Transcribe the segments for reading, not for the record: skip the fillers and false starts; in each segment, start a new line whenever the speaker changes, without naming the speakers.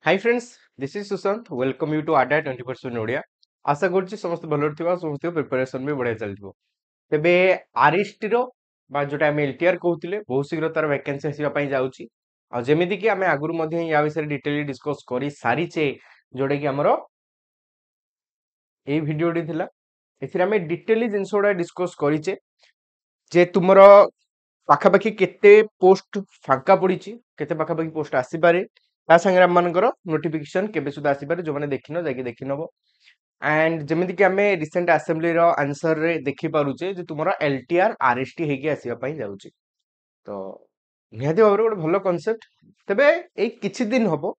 Hi friends, this is Sushant. Welcome you to आडा 20% ओडिया। आशा करछि समस्त भलो थिबा, समस्त प्रिपरेशन भी बढ़िया चलथिबो। तेबे आरएसटी रो बा जोटा हम एलटीआर कहउतिले बहुत शीघ्र तार वैकेंसी आसीबा पई जाउछि। आ जेमिति कि हमें आगुर मध्ये या विषय डिटेली डिस्कस करि सारिचे, जोडे कि हमरो एई भिडियोटी थिला। एथिरे हमें डिटेली जिंसोडा डिस्कस करिचे जे तुमरो पाखापाखि केते पोस्ट फांका पड़िछि, केते पाखापाखि पोस्ट आसी पारे, ता संगे हम मानकर नोटिफिकेशन केबे सुदा आसी पारे, जो माने देखिनो जाके देखिनबो। एंड जेमिति कि हमें रिसेंट असेंबली रो आंसर रे देखि पारुचे जे तुमरो एलटीआर आरएसटी हेकी आसीबा पई जाउची। तो निहाती भाବରେ ଗୋଟେ ଭଲ କନସେप्ଟ। ତେବେ ଏଇ କିଛି ଦିନ ହବ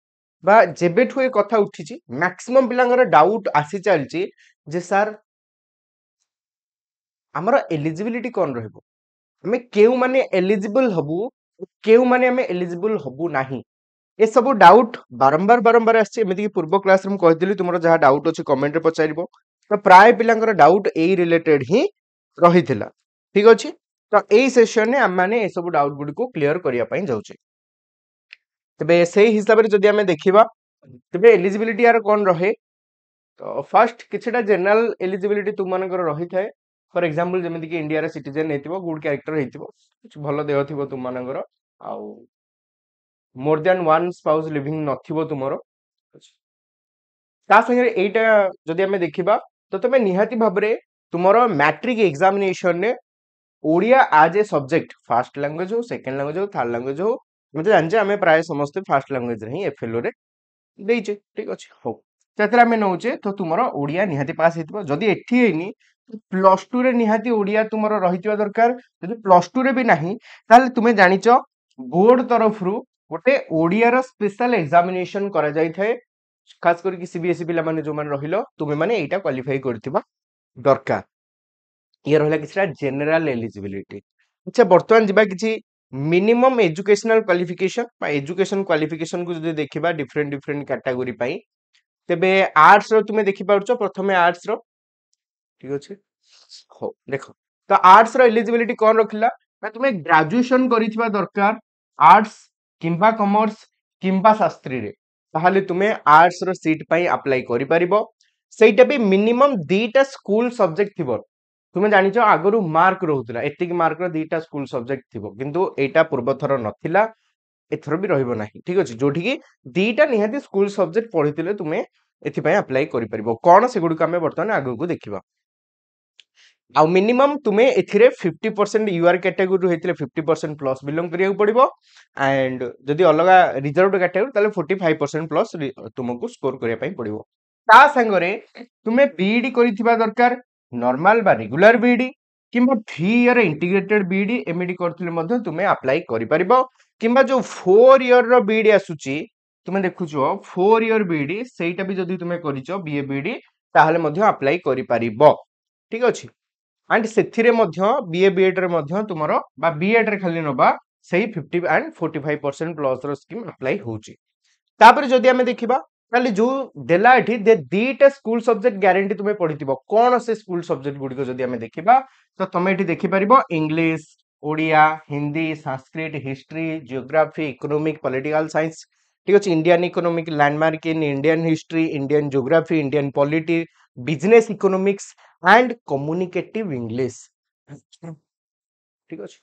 ବା ଯେବେଠୁ ଏ କଥା ଉଠିଛି ମ୍ୟାକ୍ସିମମ୍ ପିଲାଙ୍କର ଡାଉଟ ଆସି ଚାଲିଛି ଯେ ସାର୍ ଆମର ଏଲିଜିବିଲିଟି କଣ ରହିବ, ଆମେ କେଉଁ ମାନେ ଏଲିଜିबल ହବୁ, କେଉଁ ମାନେ ଆମେ ଏଲିଜିबल ହବୁ ନାହିଁ, ଏ ସବୁ डाउट बारंबार बारंबार आछि। एमिति कि पूर्व क्लास रे हम कहथिली तुमरो जहा डाउट अछि कमेंट रे पचारिबो। तो प्राय पिलांकर डाउट एई रिलेटेड ही रहिथिला। ठीक अछि, तो एई सेशन ने हम माने ए सब डाउट गुडी को क्लियर करिया पई जाउछे। तबे सेही हिसाब रे जदि हमें देखिबा, तबे एलिजिबिलिटी यार कोन रहे। तो फर्स्ट किछटा जनरल एलिजिबिलिटी तुम मानकर रही थाए। फॉर एग्जांपल जेमिति कि इंडिया रे सिटीजन हेतिबो, गुड कैरेक्टर हेतिबो, कुछ भलो देह थिबो तुम मानकर, आउ more than one spouse living नथिबो तुमरो। ता संगे एइटा जदि हमें देखिबा, तो तमे निहाती भाबरे तुमरो मैट्रिक एग्जामिनेशन ने Odia as a subject first language हो, सेकंड लैंग्वेज हो, थर्ड लैंग्वेज हो, मते जानजे हमें प्राय समस्त फर्स्ट लैंग्वेज रे ही एफएलओ रे देइचे। ठीक अछि, हो तेतरा में नउचे तो तुमरो ओडिया निहाती पास हेतिबो। जदि एठी हेनी प्लस 2 रे निहाती ओडिया तुमरो रहितिबा दरकार। जदि प्लस 2 रे भी नाही, ताले तुमे जानिचो बोर्ड तरफ रु गोटे ओडिया रो स्पेशल एग्जामिनेशन करा जाई थाए। खास करके सीबीएसई पिला माने जो माने रहिलो, तुमे माने एटा क्वालिफाई करथिबा दरकार। ये रहला किछरा जनरल एलिजिबिलिटी। अच्छा, वर्तमान जिबा किछि मिनिमम एजुकेशनल क्वालिफिकेशन बा एजुकेशन क्वालिफिकेशन को जदि देखिबा डिफरेंट डिफरेंट कैटेगरी पई, तेबे आर्ट्स रो तुमे देखि पारुचो। प्रथमे आर्ट्स रो, ठीक अछि, हो देखो तो आर्ट्स रो एलिजिबिलिटी कोन रखिला ना, तुमे ग्रेजुएशन करिथिबा दरकार आर्ट्स किंबा कॉमर्स किंबा शास्त्री रे, ताहाले तुमे आर्ट्स रो सीट पई अप्लाई करि परिबो। सेटा भी मिनिमम दीटा स्कूल सब्जेक्ट थिबो। तुमे जानिचो आगरु मार्क रहउतला, एतिक मार्क रो दीटा स्कूल सब्जेक्ट थिबो, किंतु एटा पूर्व थर नथिला, एथर भी रहिबो नाही। ठीक अछि, जोठी कि दीटा निहाती स्कूल सब्जेक्ट पढितिले तुमे एथि पई अप्लाई करि परिबो। कोन सेगुडी का हमें वर्तमान आगु को देखिबा। आउ मिनिमम तुमे एथिरे 50% यूआर कैटेगरी हेतिले 50% प्लस बिलोंग करिया पड़िबो। एंड जदि अलगा रिजर्व्ड कैटेगरी ताले 45% प्लस तुमको स्कोर करिया पई पड़िबो। ता संगरे तुमे बीईडी करिथिबा दरकार, नॉर्मल बा रेगुलर बीईडी किंबा 3 ईयर इंटीग्रेटेड बीईडी एमईडी करथिले मध्ये तुमे अप्लाई करि परिबो। किंबा जो 4 ईयर रो बीईडी आसुची, तुमे देखुछो 4 ईयर बीईडी, सेटा भी जदि तुमे करिचो बीए बीईडी, ताहाले मध्ये अप्लाई करि परिबो। ठीक अछि, एंड सेथिरे मध्ये बीए बीएड रे मध्ये तुमरो बा बीएड रे खाली नबा सही 50 and 45% plus row scheme apply होउची। तापर जदि हमें देखिबा, ताले जो देला एठी दे दीटा स्कूल सब्जेक्ट गारंटी तुमे पढितिबो। कोन से स्कूल सब्जेक्ट गुडी को जदि हमें देखिबा, तो तमे एठी देखि परिबो English, Odia, Hindi, Sanskrit, history, geography, economic, political science. ठीक अछि, Indian economic, landmark in Indian history, Indian geography, Indian polity, business economics and communicative English. ठीक अछि,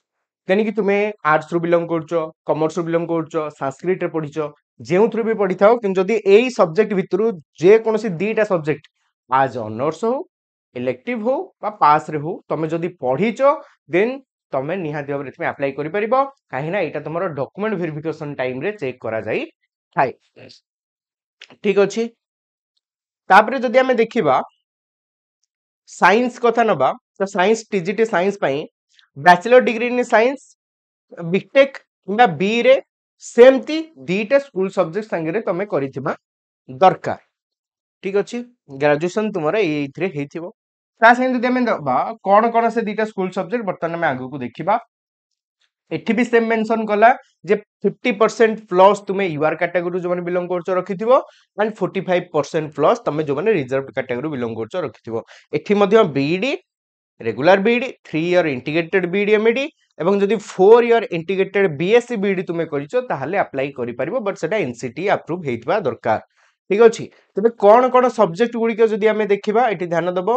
तेनि कि तुमे आर्ट्स रु बिलोंग करछो, कॉमर्स रु बिलोंग करछो, संस्कृत रे पढिछो, जेउ थ्रु भी पढिथाओ, किंतु जदि एई सब्जेक्ट भितरु जे कोनोसी दीटा सब्जेक्ट आज ऑनर्स हो, इलेक्टिव हो बा पास रे हो, तमे जदि पढिछो, देन तमे निहाती भाबरे तुमे अप्लाई करि परिबो। काहे ना एटा तमरो डॉक्यूमेंट वेरिफिकेशन टाइम रे चेक करा जाई थाए। ठीक अछि, तापरे जदि हमें देखिबा साइंस कथा नबा, तो साइंस टीजीटी साइंस पई bachelor degree in science BTech किंबा बी रे सेमती दीटा स्कूल सब्जेक्ट संगे तमे करिथिबा दरकार। ठीक अछि, ग्रेजुएशन तुमरा एइथरे हेथिबो। ता संगे जदि हमें दबा कोन कोन से दीटा स्कूल सब्जेक्ट वर्तमान में आगु को देखिबा। एठी भी सेम मेंशन कला जे 50% प्लस तुमे यूआर कैटेगरी जो माने बिलोंग करछो रखिथिबो, एंड 45% प्लस तमे जो माने रिजर्व कैटेगरी बिलोंग करछो रखिथिबो। एठी मध्ये BEd, regular BEd, 3 year integrated BEd MEd এবং যদি 4 ইয়াर इंटीग्रेटेड बीएससी बीडी तुमे करिचो ताहले अप्लाई करि परिबो बट सेटा एनसीटी अप्रूव हेइतबा दरकार ठीक अछि तबे कोन सब्जेक्ट गुडी के जदी हमें देखिबा एटी ध्यान दबो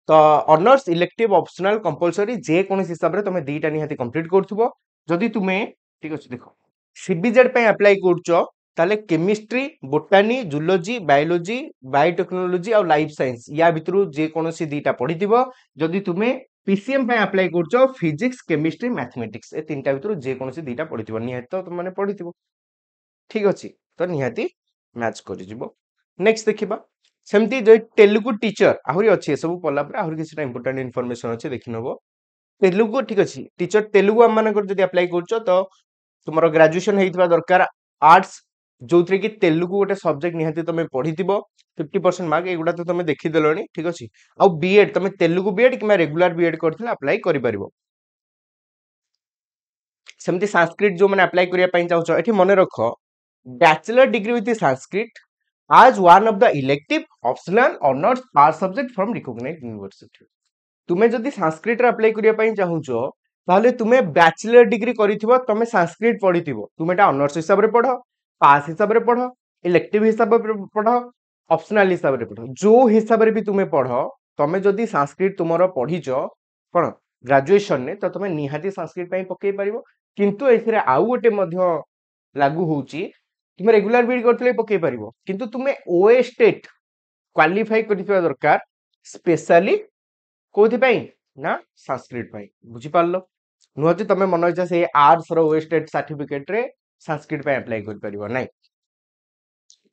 तो ऑनर्स इलेक्टिव ऑप्शनल कंपलसरी जे कोन हिसाब रे तुमे दीटा निहाती कंप्लीट करथुबो जदी तुमे ठीक अछि देखो सीबीजेड पे अप्लाई करचो ताले केमिस्ट्री बोटानी जूलॉजी बायोलॉजी बायोटेक्नोलॉजी और लाइफ साइंस या भितरु जे कोनोसी दीटा पढिथिबो जदी तुमे पीसीएम पे अप्लाई करचो फिजिक्स केमिस्ट्री मैथमेटिक्स ए तीनटा भितरु जे कोनोसी दीटा पढिथिबो निहाती तो तुम माने पढिथिबो ठीक अछि तो निहाती मैच करि जिवो नेक्स्ट देखिबा सेमती जे तेलुगु टीचर आहुरी अछि सब पल्ला पर आहुरी किछटा इंपोर्टेंट इन्फॉर्मेशन अछि देखिनबो तेलुगु ठीक अछि टीचर तेलुगु हम माने जदी अप्लाई करचो तो तुमरो ग्रेजुएशन हेइतबा दरकार आर्ट्स जोथरे कि तेलुगु गोटे सब्जेक्ट निहाती तमे पढिथिबो 50% मार्क एगुडा तो तमे देखि देलोनी ठीक अछि आ बीएड तमे तेलुगु बीएड किमा रेगुलर बीएड करथिला अप्लाई करि परिबो सेमती संस्कृत जो माने अप्लाई करिया पई चाहछो एठी मने रखो bachelor degree with Sanskrit as one of the elective optional honors pass subject from recognized university तुमे जदी संस्कृत रे अप्लाई करिया पई चाहूचो ताहले तुमे बैचलर डिग्री करिथिबो तमे संस्कृत पढिथिबो तुमेटा ऑनर्स हिसाब रे पढो पास हिसाब रे पढो इलेक्टिव हिसाब रे पढो ऑप्शनल हिसाब रे पढो जो हिसाब रे भी तुमे पढो तमे जदी संस्कृत तुमरो पढिचो कोन ग्रेजुएशन ने तो तुमे निहाती संस्कृत पई पकै परिबो किंतु एथिरे आउ गोटे मध्य लागू होउची तुमे रेगुलर बीड करथले पकै परिबो किंतु तुमे ओए स्टेट क्वालिफाई करिथिबा दरकार स्पेशली कोथि पई ना संस्कृत पई बुझी पारलो नुहति तमे मन इच्छा से आर्ट्स रो ओए स्टेट सर्टिफिकेट रे संस्कृत पई अप्लाई कर परिबो नै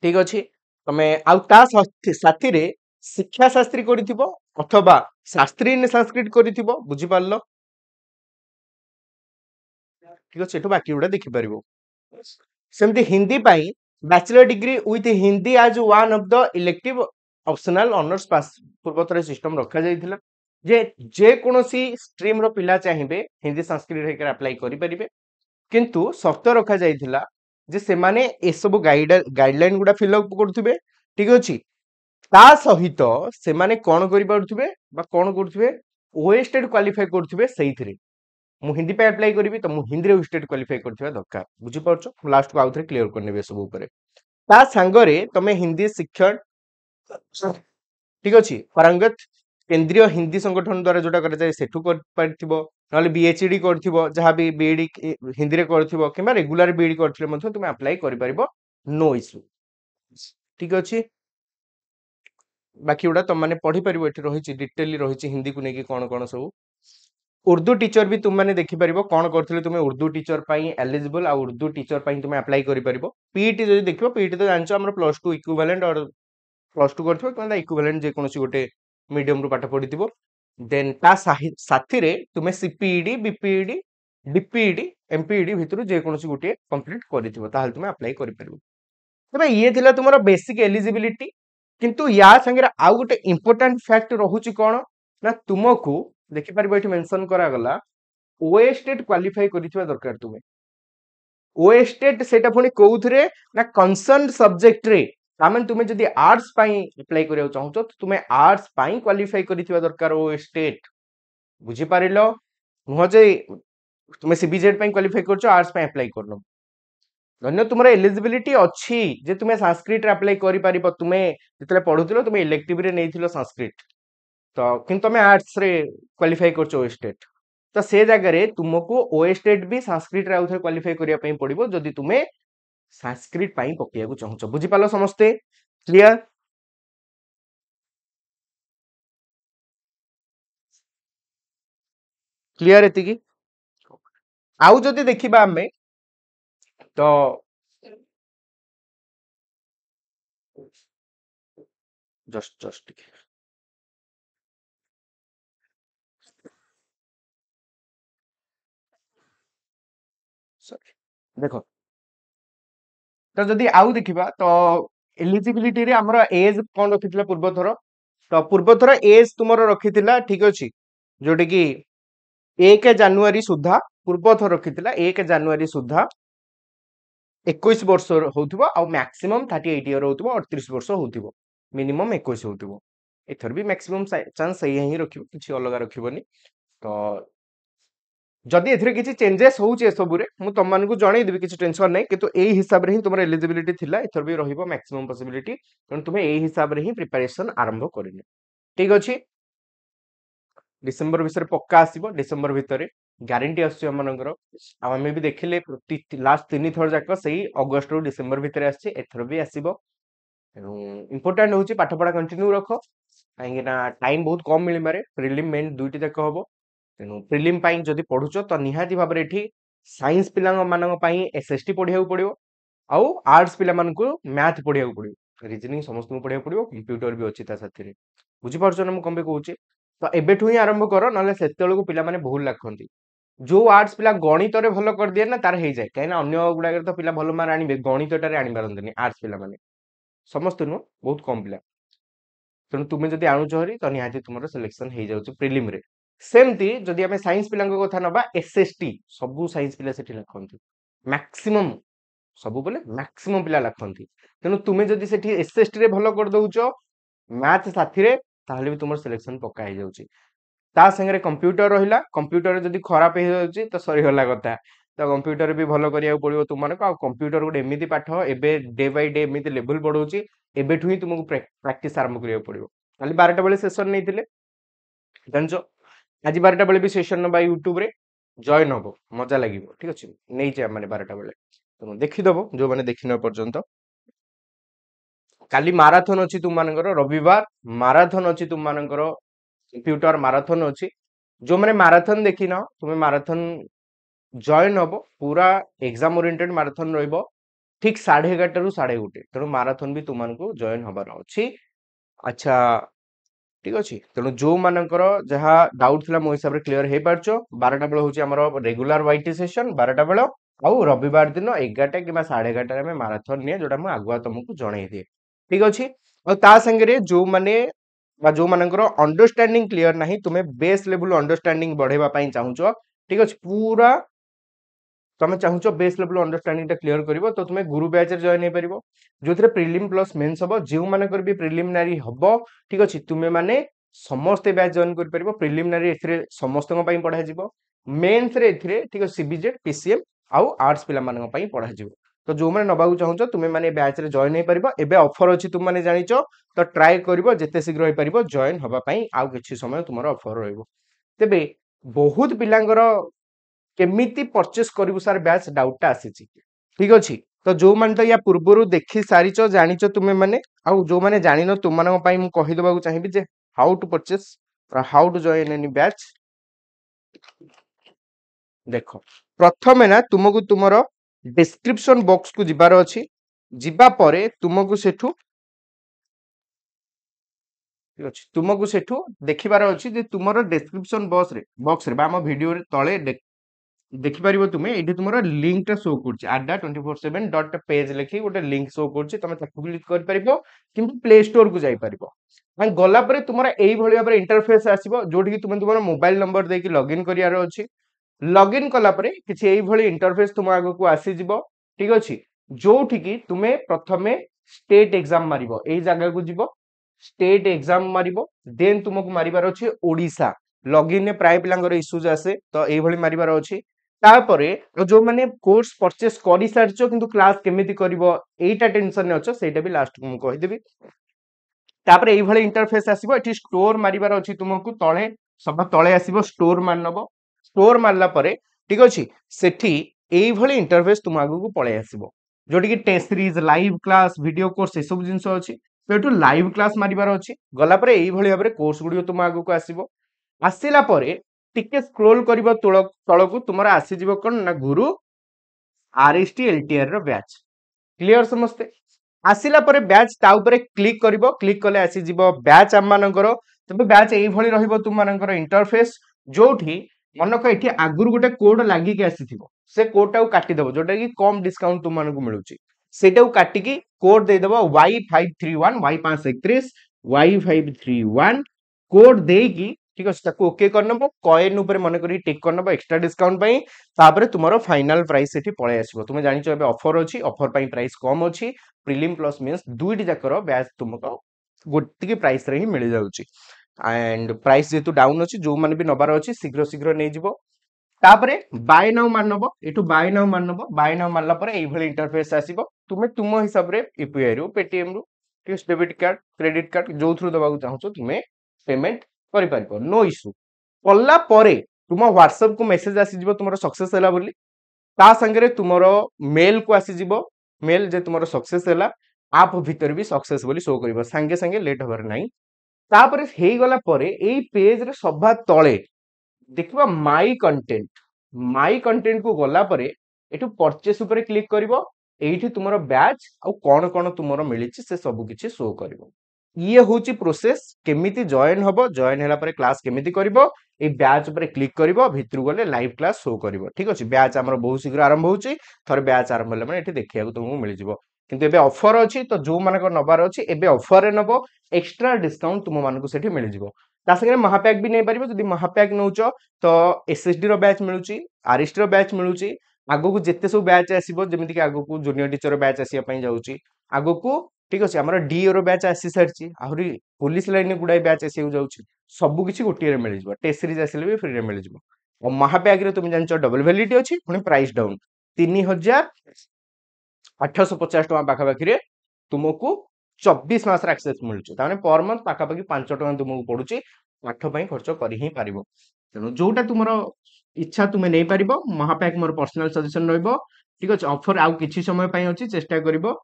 ठीक अछि तमे आउ ता साथी रे शिक्षा शास्त्री करिथिबो अथवा शास्त्री ने संस्कृत करिथिबो बुझी पारलो ठीक अछि एठो बाकी उडा देखि परिबो सेमती हिंदी पाई bachelor degree with Hindi as one of the elective optional honours pass पूर्वतर सिस्टम रखा जाइथिला जे कोनोसी स्ट्रीम रो पिला चाहिबे हिंदी संस्कृत हेकर अप्लाई करि परिबे किंतु शर्त रखा जाइथिला जे से माने ए सब गाइडलाइन गुडा फिल अप करथुबे ठीक अछि ता सहित से माने कोन करि पारथुबे बा कोन करथुबे ओएस्टेड क्वालिफाई करथुबे सेहिथरे मु हिंदी पे अप्लाई करिवि तो मु हिंदी रे ओएस्टेड क्वालिफाई करथिबा दरकार बुझी पारछो लास्ट को आउथरे क्लियर करनेबे सब ऊपर ता संगरे तमे हिंदी शिक्षण ठीक अछि पारंगत केंद्रीय हिंदी संगठन द्वारा जोटा कर जाय सेठु कर पारथिबो नले बीएचडी करथिबो जहां भी बीडी हिंदी रे करथिबो किबा रेगुलर बीडी करथिले मध्ये तुमे अप्लाई करि परिबो नो इशू ठीक अछि बाकी उडा तुम माने पढी परिबो एठी रहिछि डिटेली रहिछि हिंदी को नेकी कोन कोन सब उर्दू टीचर भी तुम माने देखि परिबो कोन करथिले तुमे उर्दू टीचर पई एलिजिबल आ उर्दू टीचर पई तुमे अप्लाई करि परिबो पीटी जदि देखिबो पीटी तो जानचो हमर +2 इक्विवेलेंट और +2 करथिबो किबा इक्विवेलेंट जे कोनोसी गोटे मीडियम रु पाठ पढिथिबो देन ता साथी रे तुमे सीपीईडी बीपीईडी डीपीईडी एमपीईडी भितरु जे कोनोसी गोटे कंप्लीट करिथिबो ताहले तुमे अप्लाई करि परिबो तबे ये थिला तुमरो बेसिक एलिजिबिलिटी किंतु या संगे आउ गोटे इंपोर्टेंट फैक्ट रहुची कोन ना तुमको देखि परिबो एठी मेंशन करा गला ओए स्टेट क्वालिफाई करिथिबा दरकार तुमे ओए स्टेट सेटा पुनी कोउथरे ना कंसर्न सब्जेक्ट रे तामेन तुमे जदी आर्ट्स पई अप्लाई करियो चाहतो तो तुमे आर्ट्स पई क्वालिफाई करिथिबा दरकार ओए स्टेट बुझी पारिलो नुह जे तुमे सीबीजेड पई क्वालिफाई करछो आर्ट्स पई अप्लाई करनो धन्य तुमरा एलिजिबिलिटी अछि जे तुमे संस्कृत रे अप्लाई करि परिबो तुमे जतले पढुतिलो तुमे इलेक्टिव रे नेइथिलो संस्कृत तो किंतु तुमे आर्ट्स रे क्वालिफाई करछो ओए स्टेट तो से जगह रे तुमको ओए स्टेट भी संस्कृत रे आउथरे क्वालिफाई करिया पई पडिबो जदी तुमे संस्कृत पई पकिया को चाहछो बुझी पालो समस्ते क्लियर क्लियर एति की आउ जदी देखिबा हमें तो जस्ट सॉरी देखो तो जदी आउ देखिबा तो एलिजिबिलिटी रे हमर एज कोन रखितला पूर्व थरो तो पूर्व थरो एज तुमरो रखितला ठीक अछि जोटी की 1 जनवरी सुधा पूर्व थरो रखितला 1 जनवरी सुधा 21 वर्ष होउथबो आ मैक्सिमम 38 ईयर होउथबो 38 वर्ष होउथबो मिनिमम 21 होउथबो एथर भी मैक्सिमम चांस सही ही रखिबो किछि अलगा रखिबोनी तो जदि एथिरे किछि चेंजेस होउचे सबुरे मु तुम मानकु जणै देबी किछि टेंशन नै किंतु एई हिसाब रे ही तुमर एलिजिबिलिटी थिला एथर भी रहिबो मैक्सिमम पॉसिबिलिटी तेणु तुमे एई हिसाब रे ही प्रिपरेशन आरंभ करिने ठीक अछि डिसेंबर विषय पक्का आसीबो डिसेंबर भितरे ग्यारंटी आसी हमनकर आमे भी देखिले लास्ट 3 थर जाक सही अगस्त रु डिसेंबर भितरे आसी एथर भी आसीबो इंपोर्टेंट होची पाठ पढ़ा कंटिन्यू रखो काहेकि ना टाइम बहुत कम मिली मारे प्रिलिम मेन दुईटी तक हबो तेणु प्रिलिम पाई जदि पढुचो तो निहाती भाबरे एठी साइंस पिलांग मानंग पाई एसएसटी पढियाउ पडियो आउ आर्ट्स पिला मानकु मैथ पढियाउ पडियो रीजनिंग समस्त को पढियाउ पडियो कंप्यूटर भी अछि ता साथी रे बुझि परछन हम कंबे कहूची तो एबेठु ही आरंभ करो नले सेतेलु को पिला माने भूल लाखंती जो आर्ट्स पिला गणित रे भलो कर दिए ना तार हे जाय काहे ना अन्य गुडा तो पिला भलो मार आनिबे गणित टारे आनि पारंतनी आर्ट्स पिला माने समस्त नु बहुत कम पिला तेणु तुम जदि आणुच हरी तो निहाती तुम सिलेक्शन हो जाऊँ प्रिलिम रे सेमती जदि आम साइंस पिला कथा नबा एसएसटी सबू साइंस पिला सेठी लिखती मैक्सिमम सबू बोले मैक्सिमम पिला लिखती तेणु तुम जदि सेठी एसएसटी रे भलो कर दउच मैथ साथी रे ताहले भी तुम सिलेक्शन पक्का हो जाउची ता संगे कंप्यूटर रहिला कंप्यूटर जदि खराब हो जाउची तो सरी होला कथा तो कंप्यूटर भी भलो करिया पड़िबो तुम मानको आ कंप्यूटर गोटे एमिति पाठ एबे डे बाय डे एमिति लेवल बढ़ौची एबेठु ही तुमको प्रैक्टिस आरंभ करिया पड़िबो खाली 12टा बेले सेशन नैथिले जानचो आज 12टा बेले भी सेशन नबा यूट्यूब रे जॉइन हबो मजा लागिबो ठीक अछि नै जे माने 12टा बेले तुम देखि दबो जो माने देखिन पर्यंत काली माराथन अछि तुम मानकर रविवार माराथन अछि तुम मानकर कंप्यूटर माराथन अछि जो माने माराथन देखिन तुमे माराथन जॉइन हबो पूरा एग्जाम ओरिएंटेड माराथन रहइबो ठीक 11:30 रु 1:30 तेणु माराथन भी तुमको जॉइन हबार अछि अच्छा ठीक अछि तेणु जो मानकर जहा डाउट थिला मो हिसाब रे क्लियर हे पारचो 12टा बेले होची हमर रेगुलर वाईटी सेशन 12टा बेले आउ रविवार दिन 11टा किबा 11:30 रे हम माराथन निए जोटा म आगुआ तुमको जणै दिए ठीक अछि और ता संगे रे जो माने बा जो मानकर अंडरस्टैंडिंग क्लियर नाही तुमे बेस लेवल अंडरस्टैंडिंग बढ़ेबा पई चाहुचो ठीक अछि पूरा तुम चाहूच बेस लेवल अंडरस्टैंडिंग टा क्लियर करिवो तो तुमे गुरु बैच रे जॉइन हे परिवो जोथरे प्रीलिम प्लस मेंस हबो जेउ मानकर भी प्रिलिमिनरी हबो ठीक अछि तुमे माने समस्त बैच जॉइन कर परिवो प्रिलिमिनरी एथरे समस्त पई पढा जिवो मेंस रे एथरे ठीक अछि सीबीजेड पीसीएम आउ आर्ट्स पिला मानन पई पढा जिवो तो जो माने नबाकू चाहूच तुमे माने बैच रे जॉइन हे परिवो एबे ऑफर अछि तुम माने जानिचो तो ट्राई करिवो जेते शीघ्र हे परिवो जॉइन हबा पई आउ किछि समय तुमरो ऑफर रहइबो तेबे बहुत पिलांगर केमिति परचेस करिवु सार बैच डाउट आसी ठीक अछि तो जो मान तो या पूर्वरु देखि सारिचो जानिचो तुमे माने आ जो माने जानिनो तुम मानन पई मु कहि देबाकू चाहिबी जे how to purchase or how to join any batch देखो प्रथमे ना तुमको तुमरो डिस्क्रिप्शन बॉक्स को जिबार अछि जिबा परे तुमको सेठू ठीक अछि तुमको सेठू देखिबार अछि जे तुमरो डिस्क्रिप्शन बॉक्स रे बा हम वीडियो रे तळे देखिपारिबो तुमे एठी तुमरो लिंक टा शो करछि adda247.page लेखि गोटे लिंक शो करछि तमे ताकू क्लिक कर परिबो किंतु प्ले स्टोर को जाई परिबो आ गला परे तुमरो एई भଳି भाबरे इंटरफेस आसीबो जोठी कि तुमे तुमरो मोबाइल नंबर देकी लॉगिन करियार अछि लॉगिन कला परे किछि एई भଳି इंटरफेस तुम आगो को आसी जिवो ठीक अछि जोठी कि तुमे प्रथमे स्टेट एग्जाम मारिबो एई जगह को जिवो स्टेट एग्जाम मारिबो देन तुमको मारिबार अछि ओडिसा लॉगिन ने प्राय पिलांगर इश्यूज आसे तो एई भଳି मारिबार अछि तापरे जो माने कोर्स परचेस करि सारचो किंतु क्लास केमिति करिवो एटा टेंशन ने अछो सेटा भी लास्ट को कहि देबी तापरे एई भଳି इंटरफेस आसीबो एठी स्टोर मारिबार अछि तुमको तळे सब तळे आसीबो स्टोर माननबो स्टोर मारला परे ठीक अछि सेठी एई भଳି इंटरफेस तुम आगु को पळे आसीबो जोटी कि test series live class video course ए सब जिंस अछि सेठू लाइव क्लास मारिबार अछि गला परे एई भଳି भाबरे कोर्स गुडियो तुम आगु को आसीबो आसीला परे टिके स्क्रोल करिबो तळकू तुमरा आसी जिवो कोन ना गुरु आरएसटी एलटीआर रो बैच क्लियर समस्ते आसिला परे बैच ता ऊपर क्लिक करिवो क्लिक कले आसी जिवो बैच हम मानकर तबे बैच एई भଳି रहिबो तुम मानकर इंटरफेस जोठी मनक एठी आगुर गोटे कोड लागि के आसीथिबो से कोड टा काटी देबो जोटा कि कम डिस्काउंट तुम मानकु मिलुची सेटा काटी की कोड दे देबो y531 y531 y531 कोड देकी ठीक अछि ताको ओके करनबो कॉइन ऊपर मन करी टिक करनबो एक्स्ट्रा डिस्काउंट पई तापर तुमरो फाइनल प्राइस एठी पळे आसीबो तुमे जानिचो एबे ऑफर अछि ऑफर पई प्राइस कम अछि प्रीलिम प्लस मेंस दुईटी जाकर बैच तुमको गोटी के प्राइस रे ही मिल जाउची एंड प्राइस जेतु डाउन अछि जो माने भी नबार अछि शीघ्र शीघ्र नै जिवो तापरे बाय नाउ माननब एठू बाय नाउ माननब बाय नाउ मानला परे एई भली इंटरफेस आसीबो तुमे तुम हिसाब रे यूपीआई रु पेटीएम रु ठीक डेबिट कार्ड क्रेडिट कार्ड जो थ्रू दबाकू चाहछो तुमे पेमेंट करि पारिबो नो इशू कल्ला परे तुम व्हाट्सएप को मेसेज आसी जिवो तुमरो सक्सेस हैला बोली ता संगे तुमरो मेल को आसी जिवो मेल जे तुमरो सक्सेस हैला आप भीतर भी सक्सेस बोली शो करिवो संगे संगे लेट होबर नाही तापरे हेई गला परे एई पेज रे सभा तळे देखिबा माई कंटेंट को गला परे एठु परचेस ऊपर क्लिक करिवो एठी तुमरो बैच आ कोन तुमरो मिलिछि से सब किछि शो करिवो ये होची प्रोसेस केमिति जॉइन हबो जॉइन हैला परे क्लास केमिति करिवो ए बैच ऊपर क्लिक करिवो भितरु गले लाइव क्लास शो करिवो ठीक अछि बैच हमर बहुत शीघ्र आरंभ होउची थर बैच आरंभ होले माने एठी देखिया तुमको मिलि जिवो किंतु एबे ऑफर अछि तो जो मानक नबार अछि एबे ऑफर रे नबो एक्स्ट्रा डिस्काउंट तुम मानक सेठी मिलि जिवो ता संगे महापैक भी नै परिबो जदि महापैक नउचो तो एसएसडी रो बैच मिलुची आरएसटी रो बैच मिलुची आगो को जेते सब बैच आसीबो जेमिति कि आगो को जूनियर टीचर बैच आसीया पई जाउची आगो को ठीक अछि हमर डीओ रो बैच आसी सरची आहुरी पुलिस लाइन गुडाई बैच आसी जाउची सब किछि गोटिए रे मिलि जिवो टेस्ट सीरीज आसीले भी फ्री रे मिलि जिवो और महापैक रे तुम जानचो डबल वैलिडिटी अछि पुनी प्राइस डाउन 3850 टका पाखा पाखी रे तुमको 24 मास एक्सेस मिलुची ताने पर मंथ पाखा पाखी 5 टका तुमको पडुची पाठ पई खर्च करि ही पारिबो तेनु जोटा तुमरो इच्छा तुमे नै पारिबो महापैक मोर पर्सनल सजेशन रहइबो ठीक अछि ऑफर आउ किछि समय पई अछि चेष्टा करिवो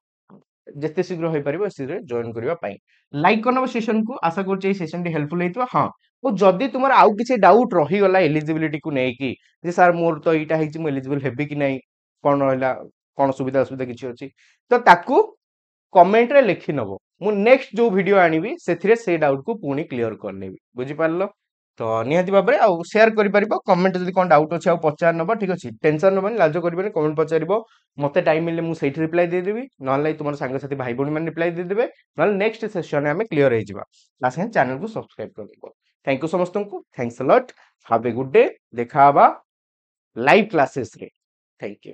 जेते शीघ्र होई परिबो शीघ्र जॉइन करिवा पई लाइक करनबो सेशन को आशा करछि सेशन टी हेल्पफुल हेतबो हां ओ जदी तुमर आउ किछि डाउट रही गला एलिजिबिलिटी को नै कि जे सर मोर तो इटा हिची मु एलिजिबल हेबी कि नै कोन रहला कोन सुविधा असुविधा किछि अछि तो ताकू कमेंट रे लिखि नबो मु नेक्स्ट जो वीडियो आनिबी सेथिरे से डाउट को पुनी क्लियर कर नेबी बुझि पारलो तो निहाती भाबरे आ शेयर करि परिबो कमेंट जदी कोन डाउट अछि आ पचार नबो ठीक अछि टेंशन नबो लाजो करिबे कमेंट पचारिबो मते टाइम मिले मु सेठी रिप्लाई दे देबी नले तुमर संग साथी भाई बणी मन रिप्लाई दे देबे नले नेक्स्ट सेशन में हमें क्लियर हो जिबा लास्ट चैनल को सब्सक्राइब कर देबो थैंक यू समस्त को thanks a lot have a good day देखा लाइव क्लासेस रे थैंक यू